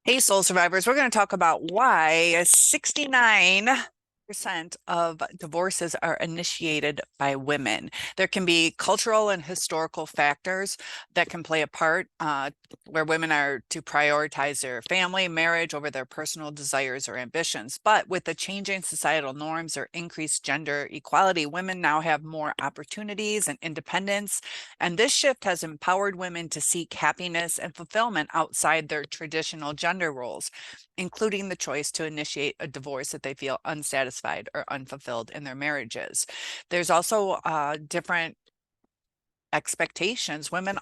Hey, soul survivors, we're going to talk about why 69% of divorces are initiated by women. There can be cultural and historical factors that can play a part where women are to prioritize their family, marriage over their personal desires or ambitions. But with the changing societal norms or increased gender equality, women now have more opportunities and independence. And this shift has empowered women to seek happiness and fulfillment outside their traditional gender roles, including the choice to initiate a divorce if they feel unsatisfied or unfulfilled in their marriages. There's also different expectations. Women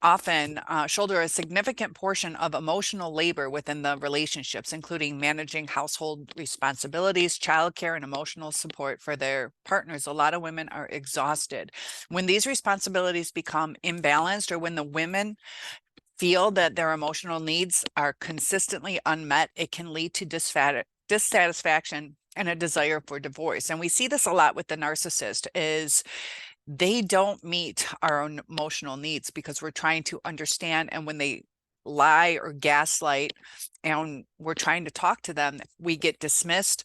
often shoulder a significant portion of emotional labor within the relationships, including managing household responsibilities, childcare, and emotional support for their partners. A lot of women are exhausted. When these responsibilities become imbalanced, or when the women feel that their emotional needs are consistently unmet, it can lead to dissatisfaction and a desire for divorce. And we see this a lot with the narcissist is they don't meet our own emotional needs because we're trying to understand. And when they lie or gaslight and we're trying to talk to them, we get dismissed.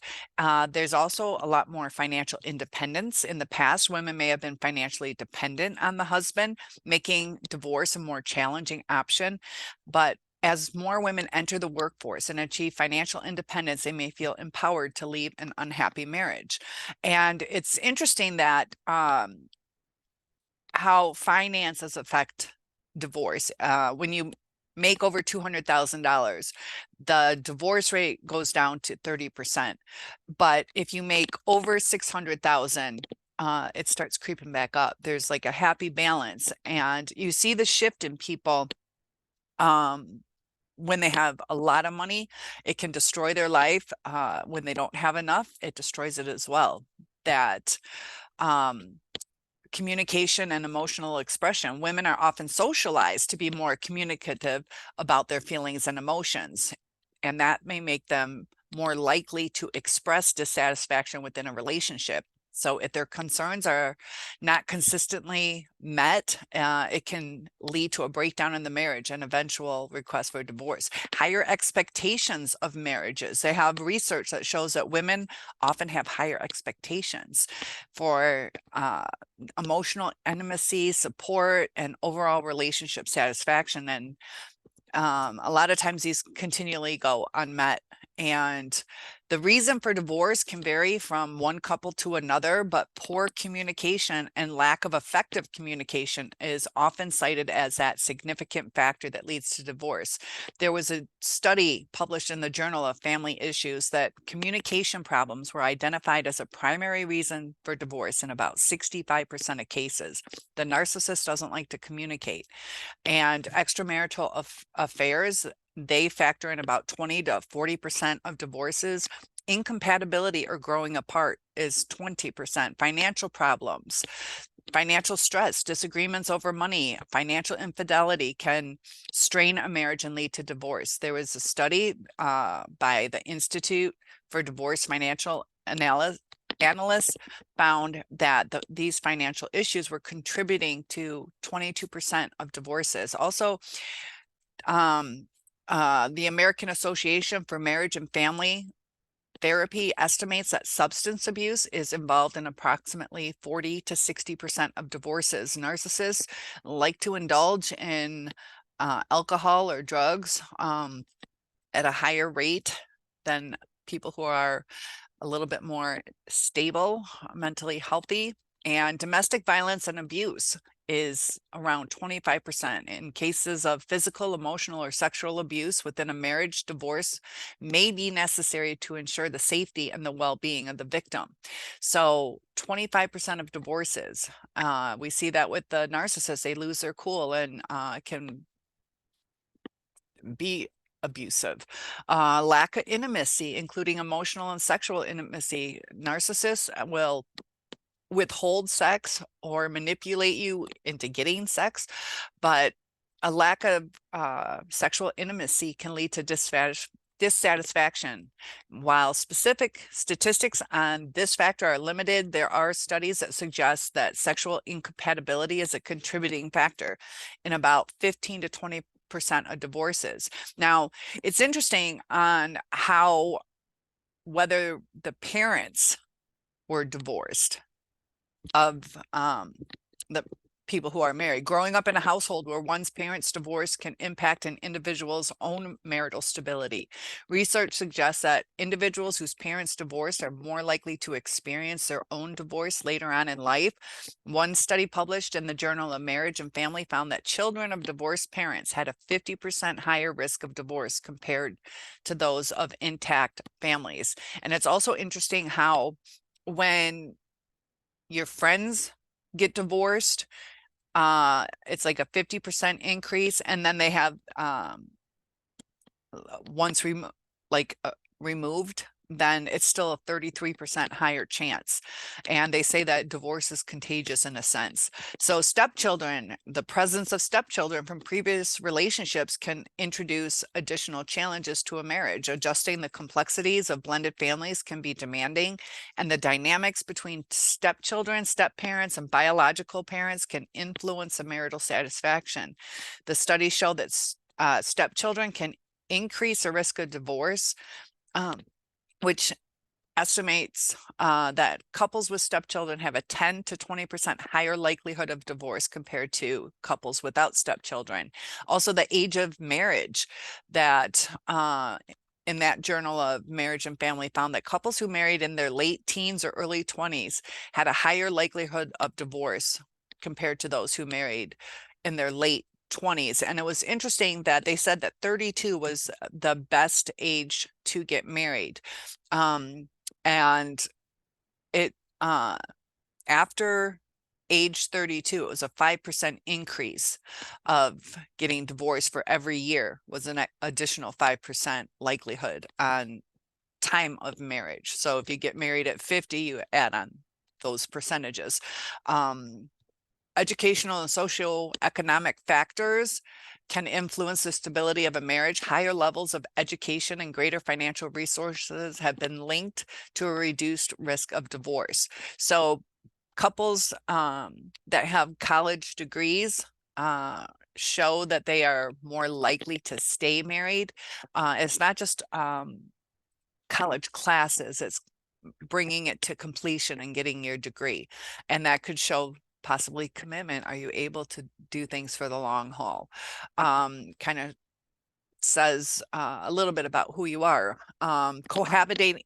There's also a lot more financial independence. In the past, women may have been financially dependent on the husband, making divorce a more challenging option. But as more women enter the workforce and achieve financial independence, they may feel empowered to leave an unhappy marriage. And it's interesting that how finances affect divorce. When you make over $200,000, the divorce rate goes down to 30%. But if you make over 600,000, it starts creeping back up. There's like a happy balance, and you see the shift in people. When they have a lot of money, it can destroy their life. When they don't have enough, it destroys it as well. That um, communication and emotional expression. Women are often socialized to be more communicative about their feelings and emotions, and that may make them more likely to express dissatisfaction within a relationship. So if their concerns are not consistently met, it can lead to a breakdown in the marriage and eventual request for divorce. Higher expectations of marriages. They have research that shows that women often have higher expectations for emotional intimacy, support, and overall relationship satisfaction. And a lot of times these continually go unmet. And the reason for divorce can vary from one couple to another, but poor communication and lack of effective communication is often cited as that significant factor that leads to divorce. There was a study published in the Journal of Family Issues that communication problems were identified as a primary reason for divorce in about 65% of cases. The narcissist doesn't like to communicate. And extramarital affairs, they factor in about 20 to 40% of divorces. Incompatibility or growing apart is 20%. Financial problems, financial stress, disagreements over money, financial infidelity can strain a marriage and lead to divorce. There was a study by the Institute for Divorce Financial Analysts found that these financial issues were contributing to 22% of divorces. Also, the American Association for Marriage and Family Therapy estimates that substance abuse is involved in approximately 40 to 60% of divorces. Narcissists like to indulge in alcohol or drugs at a higher rate than people who are a little bit more stable, mentally healthy. And domestic violence and abuse is around 25%. In cases of physical, emotional, or sexual abuse within a marriage, divorce may be necessary to ensure the safety and the well-being of the victim. So 25% of divorces, we see that with the narcissists, they lose their cool and can be abusive. Lack of intimacy, including emotional and sexual intimacy. Narcissists will withhold sex or manipulate you into getting sex, but a lack of sexual intimacy can lead to dissatisfaction. While specific statistics on this factor are limited, there are studies that suggest that sexual incompatibility is a contributing factor in about 15 to 20 of divorces. Now, it's interesting on how whether the parents were divorced of the people who are married. Growing up in a household where one's parents divorce can impact an individual's own marital stability. Research suggests that individuals whose parents divorced are more likely to experience their own divorce later on in life. One study published in the Journal of Marriage and Family found that children of divorced parents had a 50% higher risk of divorce compared to those of intact families. And it's also interesting how when your friends get divorced, it's like a 50% increase, and then they have once removed, then it's still a 33% higher chance. And they say that divorce is contagious in a sense. So stepchildren, the presence of stepchildren from previous relationships can introduce additional challenges to a marriage. Adjusting the complexities of blended families can be demanding, and the dynamics between stepchildren, stepparents, and biological parents can influence a marital satisfaction. The studies show that stepchildren can increase the risk of divorce, which estimates that couples with stepchildren have a 10 to 20% higher likelihood of divorce compared to couples without stepchildren. Also, the age of marriage that in that Journal of Marriage and Family found that couples who married in their late teens or early 20s had a higher likelihood of divorce compared to those who married in their late 20s. And it was interesting that they said that 32 was the best age to get married. And it after age 32, it was a 5% increase of getting divorced for every year, was an additional 5% likelihood on time of marriage. So if you get married at 50, you add on those percentages. Educational and socioeconomic factors can influence the stability of a marriage. Higher levels of education and greater financial resources have been linked to a reduced risk of divorce. So couples that have college degrees show that they are more likely to stay married. It's not just college classes, it's bringing it to completion and getting your degree. And that could show possibly commitment. Are you able to do things for the long haul? Kind of says a little bit about who you are. Cohabitating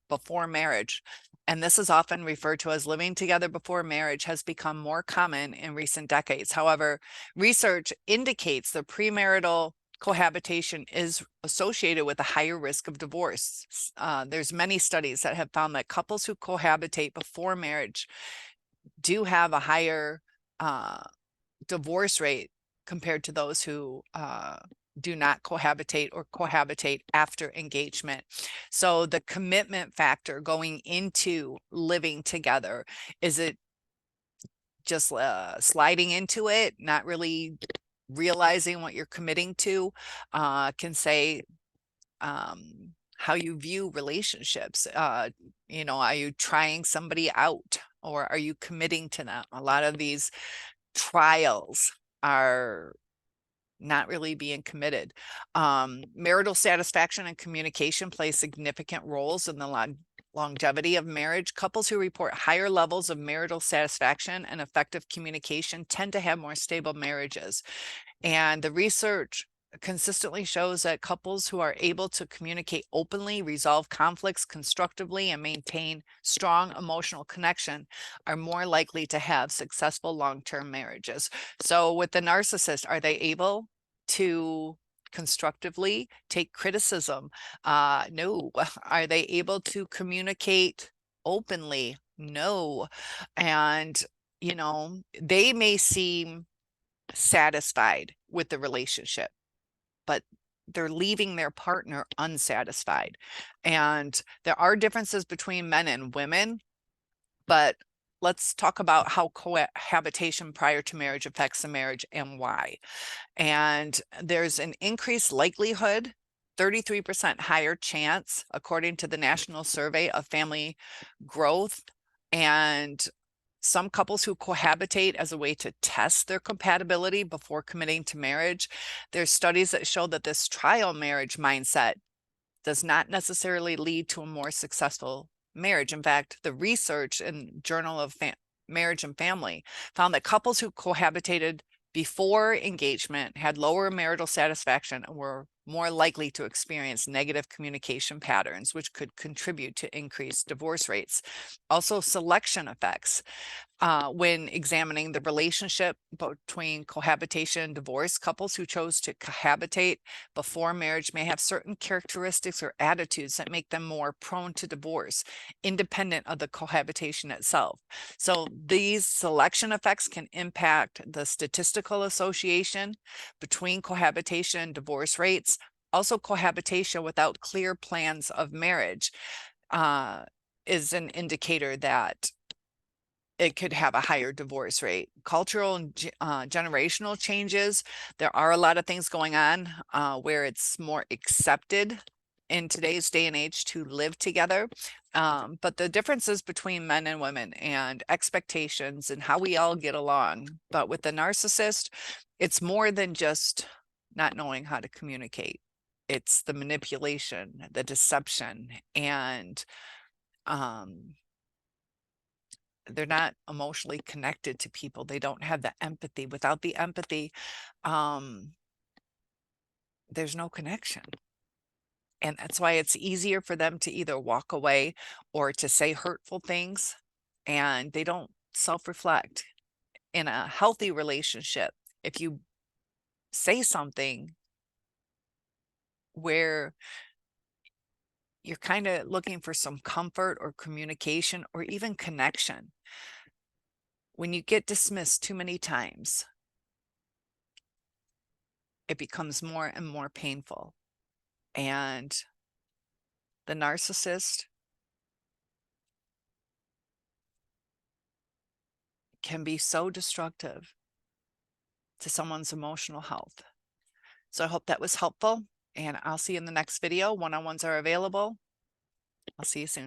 before marriage, and this is often referred to as living together before marriage, has become more common in recent decades. However, research indicates the premarital cohabitation is associated with a higher risk of divorce. There's many studies that have found that couples who cohabitate before marriage do have a higher divorce rate compared to those who do not cohabitate or cohabitate after engagement. So the commitment factor going into living together, is it just sliding into it, not really realizing what you're committing to, can say how you view relationships. You know, are you trying somebody out, or are you committing to them? A lot of these trials are not really being committed. Marital satisfaction and communication play significant roles in the longevity of marriage. Couples who report higher levels of marital satisfaction and effective communication tend to have more stable marriages. And the research consistently shows that couples who are able to communicate openly, resolve conflicts constructively, and maintain strong emotional connection are more likely to have successful long-term marriages. So with the narcissist, are they able to constructively take criticism? No. Are they able to communicate openly? No. And, you know, they may seem satisfied with the relationship, but they're leaving their partner unsatisfied. And there are differences between men and women, but let's talk about how cohabitation prior to marriage affects the marriage and why. And there's an increased likelihood, 33% higher chance, according to the National Survey of Family Growth and some couples who cohabitate as a way to test their compatibility before committing to marriage. There's studies that show that this trial marriage mindset does not necessarily lead to a more successful marriage. In fact, the research in Journal of Marriage and Family found that couples who cohabitated before engagement had lower marital satisfaction and were more likely to experience negative communication patterns, which could contribute to increased divorce rates. Also, selection effects. When examining the relationship between cohabitation and divorce, couples who chose to cohabitate before marriage may have certain characteristics or attitudes that make them more prone to divorce, independent of the cohabitation itself. So these selection effects can impact the statistical association between cohabitation and divorce rates. Also, cohabitation without clear plans of marriage is an indicator that it could have a higher divorce rate. Cultural and generational changes. There are a lot of things going on where it's more accepted in today's day and age to live together. But the differences between men and women and expectations and how we all get along. But with the narcissist, it's more than just not knowing how to communicate. It's the manipulation, the deception, and they're not emotionally connected to people. They don't have the empathy. Without the empathy, there's no connection. And that's why it's easier for them to either walk away or to say hurtful things, and they don't self-reflect. In a healthy relationship, if you say something where you're kind of looking for some comfort or communication or even connection, when you get dismissed too many times, it becomes more and more painful. And the narcissist can be so destructive to someone's emotional health. So I hope that was helpful, and I'll see you in the next video. One-on-ones are available. I'll see you soon.